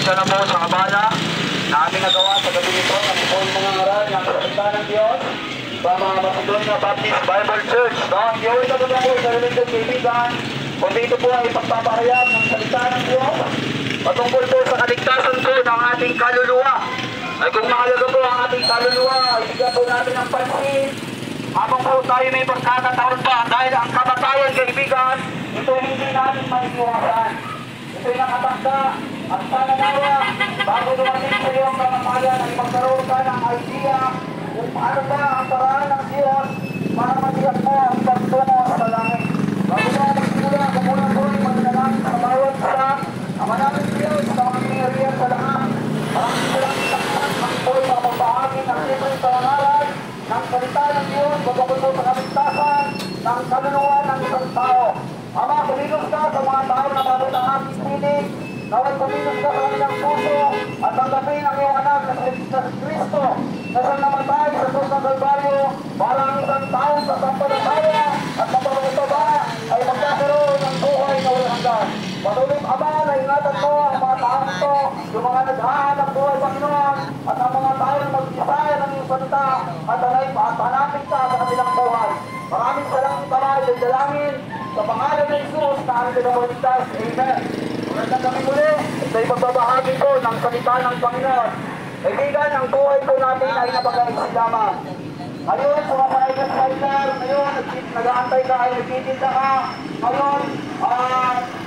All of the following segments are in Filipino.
pasensya na po sa abala na aming nagawa sa gabi nito. Ang po yung mga aral ng salita ng Diyos sa mga Macedonia Baptist Bible Church. So, hindi ko ito po sa religious kaibigan, kundi ito po ay pagpapahayag ng salita ng Diyos patungkol po sa kaligtasan po ng ating kaluluwa. Ay kung mahalaga po ang ating kaluluwa, ay bigyan po natin ang pansin habang po tayo may pagkakataon pa, dahil ang kamatayan, kaibigan, ito hindi natin maiiwasan. Ito'y nakatakda at pananawa bago dumating sa iyo ang kamatayan ay magkaroon ka ng idea kung paano ba ang paraan ng Diyos para matiyak mo ang pagtungo sa langit. Bago na nagsimula, kumulang po ay magdalangin sa bawat isa. Ang manaming Diyos sa mga piniriyan sa lahat. Maraming maraming takpan ang po ay mapapahagi ng libreng pangaral ng salita ng Diyos patungkol po sa kaligtasan ng kaluluwa ng isang tao. Ama, kumilos ka sa mga tao na babot ang aking pinig. Naway kumilos ka sa kanilang puso at tanggapin ang iyong anak na sa Kristo na siyang namatay sa krus ng Kalbaryo para ang isang taong sa sampalataya at mapapaguto ba ay magkakaroon ng buhay na walang hanggan. Patuloy, Ama, na ingatan mo ang mga taong ito, yung mga naghahanap buhay, Panginoon, at ang mga tao na mag-isaya ng iyong salita at hanapin ka sa kanilang buhay. Maraming salamat, Ama, at dalangin sa pangalan ng Jesus na ang pinamaligtas. Amen. Magandang kami muli sa ipagbabahagi ko ng salita ng Panginoon. Kaibigan, ang buhay po natin ay napag-aisip lamang. Ngayon, sa mga fighter, ngayon, nag-aantay ka, ay nagtitinda ka. Ngayon,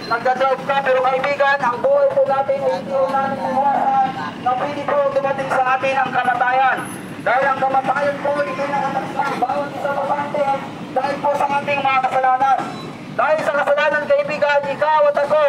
nagdadrive ka, pero kaibigan, ang buhay po natin ay hindi natin iwasan na pwede po dumating sa atin ang kamatayan. Dahil ang kamatayan po, hindi nakataksak bawat isa pasante dahil po sa ating mga kasalanan. Dahil sa kasalanan, kaibigan, ikaw at ako,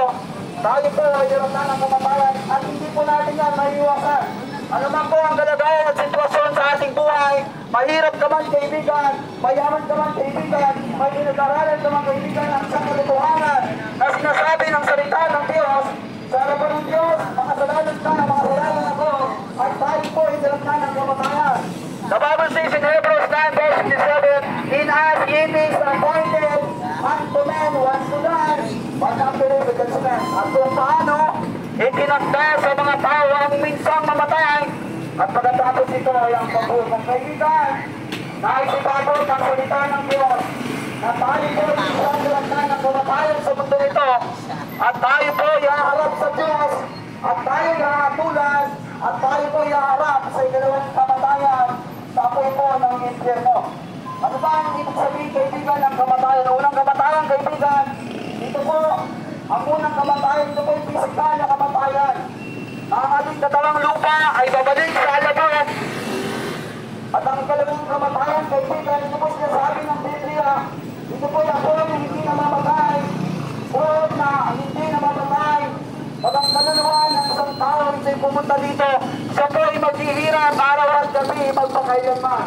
tayo po ay hiraptan ng kamatayan at hindi po natin yan maiiwasan. Ano man po ang kalagayan at sitwasyon sa ating buhay, mahirap ka man, kaibigan, mayaman ka man, kaibigan, may pinag-aralan ka man, kaibigan, ang isang katotohanan na sinasabi ng salita ng Diyos sa harapan ng Diyos, makasalanan ka, makasalanan ako, at tayo po ay hiraptan ng kamatayan. The Bible says in Hebrews 9 verse 27, in as it is appointed unto men once to die, but after it is judgment. At kung paano itinakda sa mga tao ang minsang mamatay, at pagkatapos ito ay ang pagbuhay ng kaibigan. Naisipabot ang salita ng Diyos na tayo po isang dilagdan ng kamatayan sa mundo nito, at tayo po iaharap sa Diyos, at tayo iahatulan, at tayo po iaharap sa ikalawang kamatayan sa apoy po ng impyerno. Ano ba ang ibig sabihin, kaibigan, ng kamatayan? Ang unang kamatayan, kaibigan, ito po, ang unang kamatayan, ito po yung pisikal na kamatayan. Ang ating katawang lupa ay babalik sa alabang. At ang ikalawang kamatayan, kaibigan, ito po sinasabi ng Biblia, ito po yung ako yung hindi namamatay, buod na hindi namamatay. Pag ang kaluluwa ng isang tao ay pumunta dito, siya po ay maghihirap araw at gabi magpakailanman.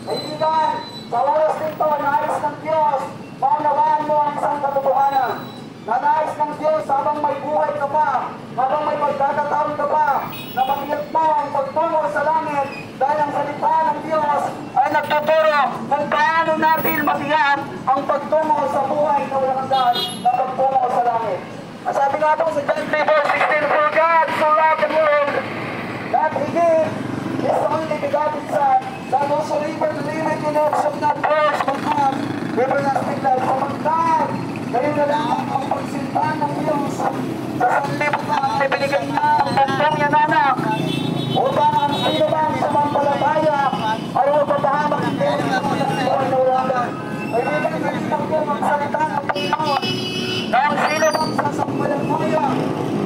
Kaibigan, sa oras nito, nais ng Diyos, maunawaan mo ang isang katotohanan. Na nais ng Diyos habang may buhay ka pa, habang may pagkakataon ka pa, na mag-iyak mo ang pagtungo sa langit dahil ang salita ng Diyos ay nagtuturo kung paano natin matiyak ang pagtungo sa buhay na walang hanggan na pagtungo sa langit. Ang sabi nga po sa John 3:16, for God so loved the world that He gave His only begotten Son, that whosoever believeth in Him shall not perish but have everlasting life. Sapagkat ngayon na lang ang pagsintahan ng Diyos sa sanlibutan ay binigay niya ang bugtong niya na anak upang ang sino bang sumampalataya ay mapapahamak ng Diyos sa mga buhay na walang hanggan. Ay binigay ng Diyos ang salita ng Panginoon na ang sino bang sasampalataya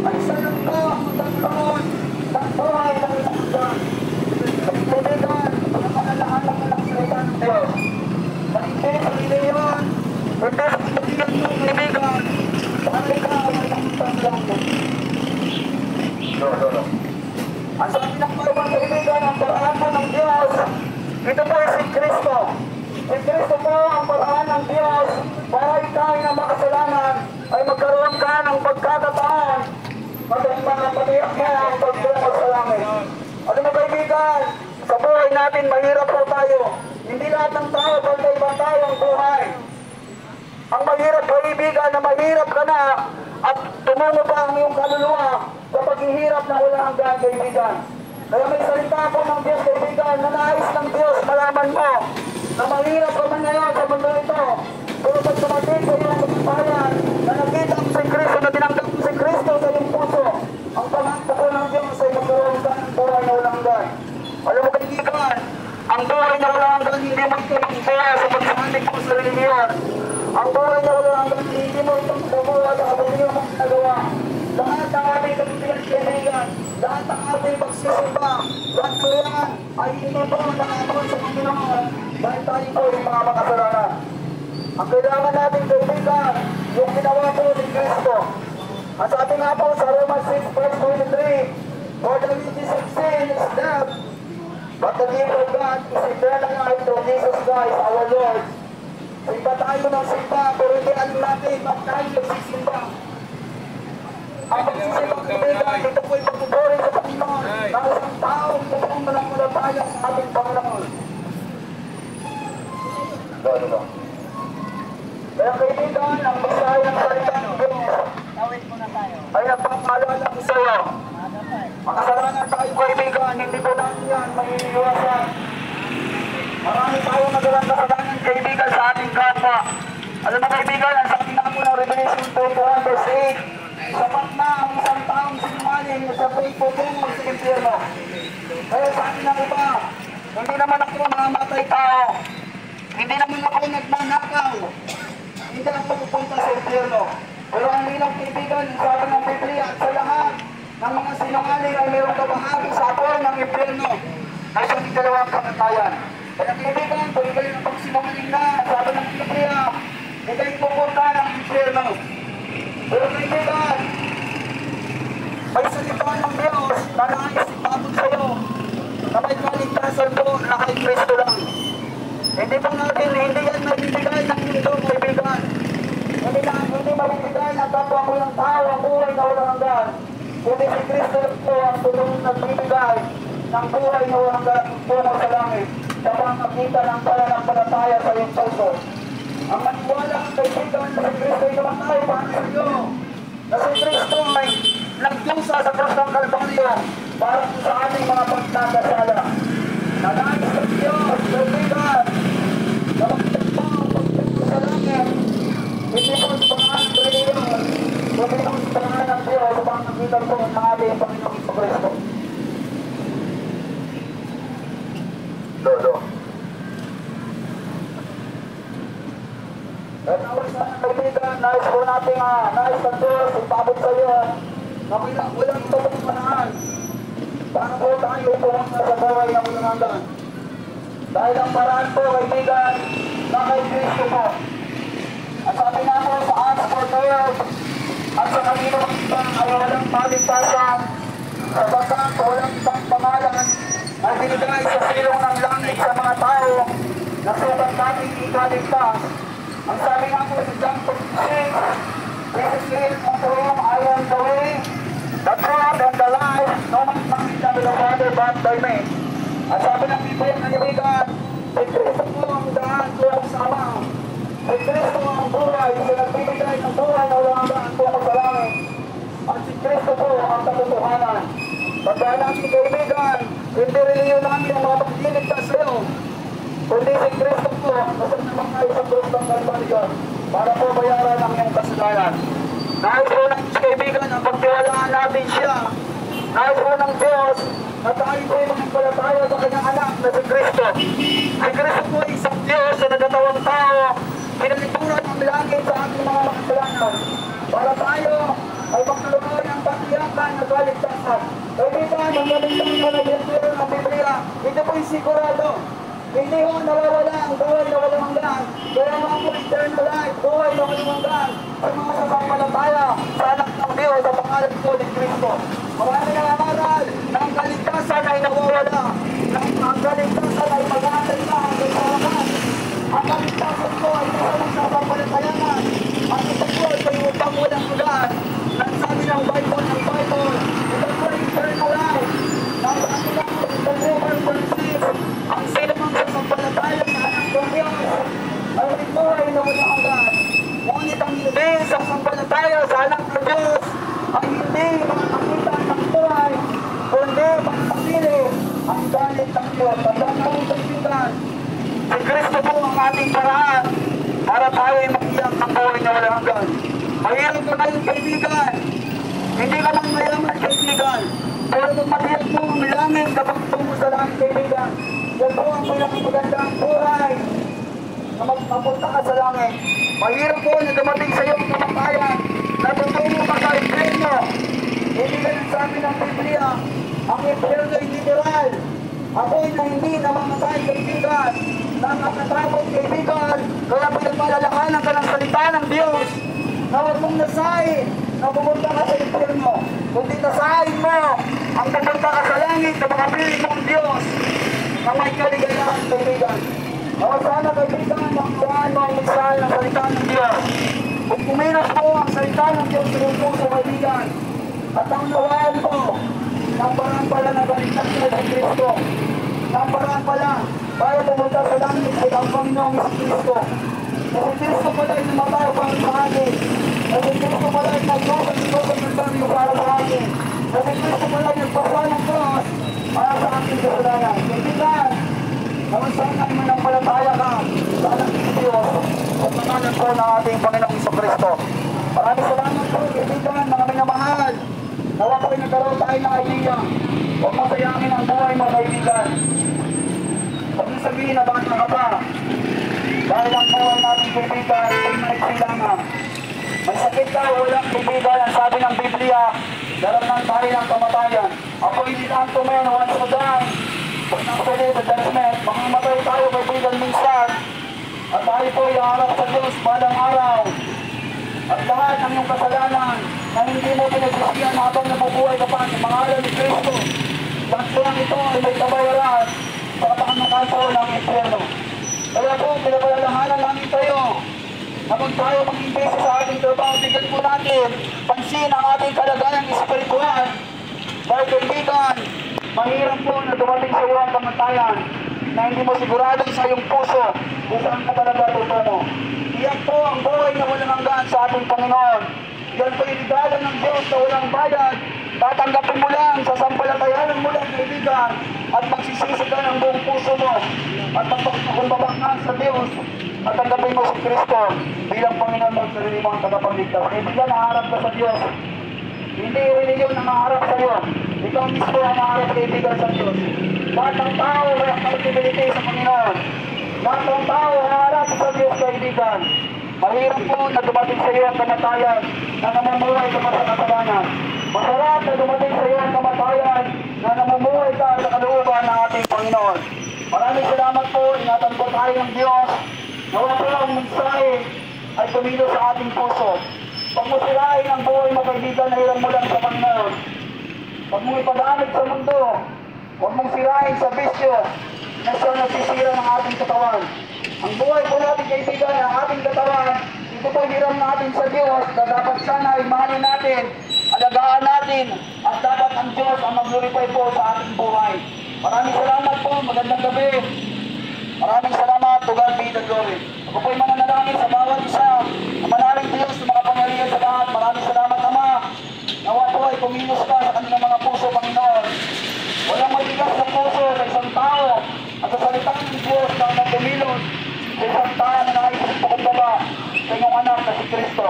ay salita ang magkakaroon ng buhay na walang hanggan. Kaibigan, ang panalahalang ng salita ng Diyos. Hindi sa iliyon, hindi sa iliyon ng kaibigan, ang ikaw ay nakitang langit. Ang sabi ng mga kaibigan, ang paraan po ng Diyos, ito po ay si Kristo. Si Kristo po ang paraan ng Diyos para ikaw na makasalanan ay magkaroon ka ng pagkakataon magpapatiyak mo ang pagtungo sa langit. Ano mo kaibigan, sa buhay natin mahirap po tayo. Hindi lahat ng tao pantay-pantay ang buhay. Ang mahirap kaibigan na mahirap ka na at tumungo pa ang iyong kaluluwa sa paghihirap na walang hanggan, kaibigan. Kaya may salita po ng Diyos, kaibigan, na nais ng Diyos, malaman mo, na mahirap ka man ngayon sa mundo ito. Pero pag tumating sa iyong kapipayan, na nakita mo si Kristo, na tinanggap mo si Kristo sa iyong puso, ang pangako po ng Diyos ay magkaroon ka ng buhay na walang hanggan. Alam mo kaibigan, ang buhay na walang hanggan, hindi mo ito magbuha sa pagsasanik mo sa religiyon. Ang buhay na walang hanggan, hindi mo ito magbuha sa kapatid mong nagawa. Lahat ng ating kaibigan, lahat ng ating pagsisimba, lahat ng yan ay hindi po nakakabot sa Panginoon dahil tayo po yung mga makasalanan. Ang kailangan natin kaibigan, yung ginawa po ni Kristo. At sabi nga po sa Romans 6 verse 23, for the wages of sin is death, but the gift of God is eternal life through Jesus Christ our Lord. Simba tayo ng simba, pero hindi alam natin ba't tayo nagsisimba. Ang pagsisimba kaibigan, ito po'y pagbuburin sa Panginoon ng isang taong totoong mananampalataya sa ating Panginoon. Kaya kaibigan, ang basahin ng salita ng Diyos ay nagpapaalala ko sa iyo. Makasalanan tayo kaibigan, hindi po natin yan mahihiliwasan. Marami tayong nagalang kasalanan kaibigan sa ating kapwa. Alam mo kaibigan, ang sabi na po ng Revelation 21 verse 8, sapat na ang isang taong sinungaling sa faithful tungo sa impyerno. Kaya sa akin ng iba, hindi naman ako mamamatay tao. Hindi naman ako nagnanakaw. Hindi ako pupunta sa impyerno. Pero ang ilang kaibigan, sabi ng Biblia at sa lahat ng mga sinungaling ay mayroong kabahagi sa apoy ng impyerno na siyang dalawang kamatayan. Kaya kaibigan, kung kayo ng pagsinungaling na, sabi ng Biblia, hindi kayo pupunta ng impyerno. Pero kaibigan, may salita ng Diyos na nais ipabot sa iyo na may kaligtasan po na kay Kristo lang. Hindi po natin, hindi yan mabibigay ng mundo, kaibigan. Hindi mabibigay ng kapwa ko ng tao ang buhay na walang hanggan. Kundi si Kristo po ang tulong nagbibigay ng buhay na walang hanggan tungo sa langit sa pangakita ng pananampalataya sa iyong puso. Ang maniwala ang kaibigan na si Kristo ay namatay para sa iyo. Na si Kristo ay nagdusa sa krus ng Kalbaryo para sa ating mga pagkakasala. Nagayos ng Diyos, kaibigan, na magtagpo ang pagtagpo sa langit. Hindi po sa pangalan ng reliyon, kundi po sa pangalan ng Diyos sa pangakita po ng ating Panginoong Kristo. Lolo. At awas na kaibigan, nais po natin nais ng Diyos, ipabot sa iyo na walang itong panahal. Paano po tayo pumunta sa buhay na walang hanggan? Dahil ang paraan po kaibigan na kay Kristo po. At sabi na po sa Acts 4:12 at sa kanino makita ay walang paligtasan sapagkat walang isang pangalan na binigay sa silong ng langit sa mga tao na sukat natin ikaligtas. Ang sabi nga po sa John 14:6, Jesus is unto whom I am the way, the truth, and the life. No man cometh unto the Father but by me. At sabi ng Biblia ng kaibigan, si Kristo po ang daan ko ang sama. Si Kristo ang buhay, sa nagbibigay ng buhay na walang hanggan tungo sa langit. At si Kristo po ang katotohanan. Pagdaan natin kaibigan, hindi reliyon namin ang mga pagliligtas sa iyo. Kundi si Kristo po, nasaan naman kayo sa krus ng Kalbaryo para po bayaran ang iyong kasalanan. Nais po ng kaibigan ang pagtiwalaan natin siya. Nais po ng Diyos na tayo po ay manampalataya sa kanyang anak na si Kristo. Si Kristo po ay isang Diyos na nagatawang tao, pinalituran ang langit sa ating mga makasalanan para tayo ay magkaroon ng patiyakan na kaligtasan. Kaibigan, ang nalintang na nag-iintiro ng Biblia, ito po yung sigurado. Hindi ho nawawala ang buhay na walang hanggan. Kaya mga po eternal life, buhay na walang hanggan sa mga sasampalataya sa anak ng Diyos sa pangalan po ni Kristo. Marami ng aral na ang kaligtasan ay nawawala. Ang kaligtasan ay mag-aantay na hanggang sa wakas. Ang kaligtasan po ay nasa ng sasampalatayanan. At ito po ay pag-utang walang hanggan. Nagsabi ng Bible, ito po ay eternal life. Nang sabi lang po, ito po ay pag-isip. Ang sino mang sasampalataya sa anak ng Diyos ay may buhay na walang hanggan. Ngunit ang hindi sasampalataya sa anak ng Diyos ay hindi makakita kaibigan. Hindi ka lang mayaman, kaibigan. Pero kung matiyag mo ang langit kapag tungo sa langit, kaibigan, yan po ang pinakamagandang buhay na magpapunta ka sa langit. Mahirap po na dumating sa iyo ang kamatayan na tutungo ka sa impyerno. Hindi ganun sa amin ang Biblia. Ang impyerno ay literal. Ako'y na hindi namamatay, kaibigan. Nakakatakot, kaibigan. Kaya pinagmalalahanan ka ng salita ng Diyos na huwag mong nasahin na pumunta ka sa impyerno. Kundi nasahin mo ang pumunta ka sa langit na makapili mo ang Diyos na may kaligayahan, kaibigan. Kaya sana, kaibigan, makuhaan mo ang mensahe ng salita ng Diyos. Kung kumilos mo ang salita ng Diyos sa iyong puso, kaibigan, at ang nawaan mo, ng parang pala na baliktad mo sa Kristo. Ng parang pala, para pumunta sa langit ay ang Panginoong Kristo. Kasi Kristo pala ay namatay para sa akin. Kasi Kristo pala ay naglusa dito sa Kristo para sa akin. Kasi Kristo pala ay nagpasa ng cross para sa aking kasalanan. Kaibigan, kung saan ay manampalataya ka sa anak ng Diyos at pangalan po ng ating Panginoong Kristo. Maraming salamat po, kaibigan, mga minamahal. Nawa po nagkaroon tayo ng idea. Huwag masayangin ang buhay mo, kaibigan. Huwag mo sabihin na bata ka pa. Dahil ang buhay natin, kaibigan, ay maigsilangan. May sakit ka, walang kaibigan. Ang sabi ng Biblia, daramnan tayo ng kamatayan. Ako hindi lang tumen, once to die. Pag nakapili sa judgment, mamamatay tayo, kaibigan, minsan. At tayo po iharap sa Diyos balang araw. At lahat ng iyong kasalanan na hindi mo pinagsisiyan habang nabubuhay ka pa sa pangalan ni Kristo. Lahat po lang ito ay may kabayaran sa kapakanan po ng impyerno. Kaya po, pinapalalahanan namin tayo na kung tayo mag-imbesa sa ating trabaho, bigyan po natin pansin ang ating kalagayang espiritual. Dahil kaibigan, mahirap po na dumating sa iyo ang kamatayan na hindi mo sigurado sa iyong puso kung saan ka talaga tutungo. Iyan po ang buhay na walang hanggan sa ating Panginoon. Yan po yung regalo ng Diyos na walang bayad. Tatanggapin mo lang, sasampalatayanan mo lang, kaibigan, at magsisisi ka ng buong puso mo. At magpakumbabak ka sa Diyos at tanggapin mo si Kristo bilang Panginoon mo sa sarili mo ang tagapagligtas. Kaibigan, naharap ka sa Diyos. Hindi religion na maharap sa iyo. Ikaw mismo ang maharap, kaibigan, sa Diyos. Lahat ng tao may accountability sa Panginoon. Lahat ng tao haharap sa Diyos, kaibigan. Mahirap po na dumating sa iyo ang kamatayan na namumuhay ka pa sa kasalanan. Masarap na dumating sa iyo ang kamatayan na namumuhay ka sa kalooban ng ating Panginoon. Maraming salamat po. Ingatan po tayo ng Diyos. Nawa po ang mensahe ay tumilo sa ating puso. Pag mo sirain ang buhay mo, kaibigan, na hirang mo lang sa Panginoon. Pag mo ipagamit sa mundo, huwag mong sirain sa bisyo na siya nagsisira ng ating katawan. Ang buhay po natin, kaibigan, ang ating katawan, ito po hiram natin sa Diyos na dapat sana ay mahalin natin, alagaan natin, at dapat ang Diyos ang mag-glorify po sa ating buhay. Maraming salamat po, magandang gabi. Maraming salamat, to God be the glory. Ako po'y mananalangin sa bawat isa. Ang manaling Diyos na makapangyarihan sa lahat. Maraming salamat, Ama. Nawa po ay kumilos ka sa kanilang mga puso, Panginoon. Walang matigas sa puso sa isang tao at sa salita ng Diyos na nagkumilos sa isang tao na naisip pakumbaba sa inyong anak na si Kristo.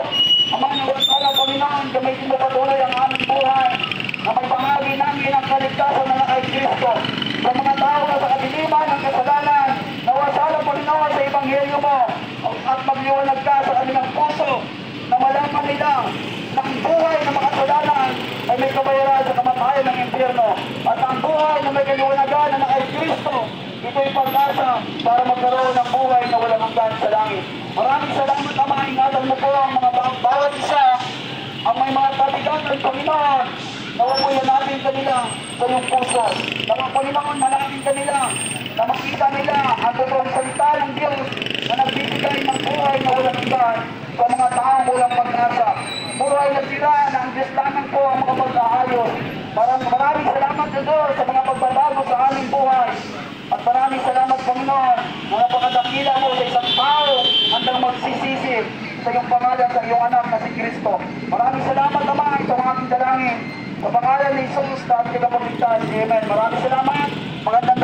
Ama, nawa sana, Panginoon, gamitin mo patuloy ang aming buhay na may pangagi namin ang kaligtasan na kay Kristo. Sa mga tao na sa kadiliman ng kasalanan, nawa sana, Panginoon, sa Ebanghelyo mo at magliwanag ka sa kanilang puso na malaman nila na ang buhay na makasalanan ay may kabayaran sa kamatayan ng impyerno at ang buhay na may kaliwanagan na kay Kristo, ito'y pag-asa para magkaroon ng buhay na walang hanggan sa langit. Maraming salamat, Ama. Ingatan mo po ang mga bawat isa ang may mga tabigan ng Panginoon. Nawabuyan natin kanila sa iyong puso. Nawa, Panginoon, manapin kanila na makita nila ang totoong salita ng Diyos na nagbibigay ng buhay na walang hanggan sa mga taong walang pag-asa. Buhay na sila na ang Diyos lamang po ang makapag-aayos. Maraming salamat sa Diyos sa mga pagbabago sa aming buhay. At maraming salamat, Panginoon, na napakadakila mo sa isang tao hanggang magsisisi sa iyong pangalan sa iyong anak na si Kristo. Maraming salamat, Ama, itong aking dalangin. Sa pangalan ni Jesus na ating kapagligtas. Amen. Maraming salamat. Magandang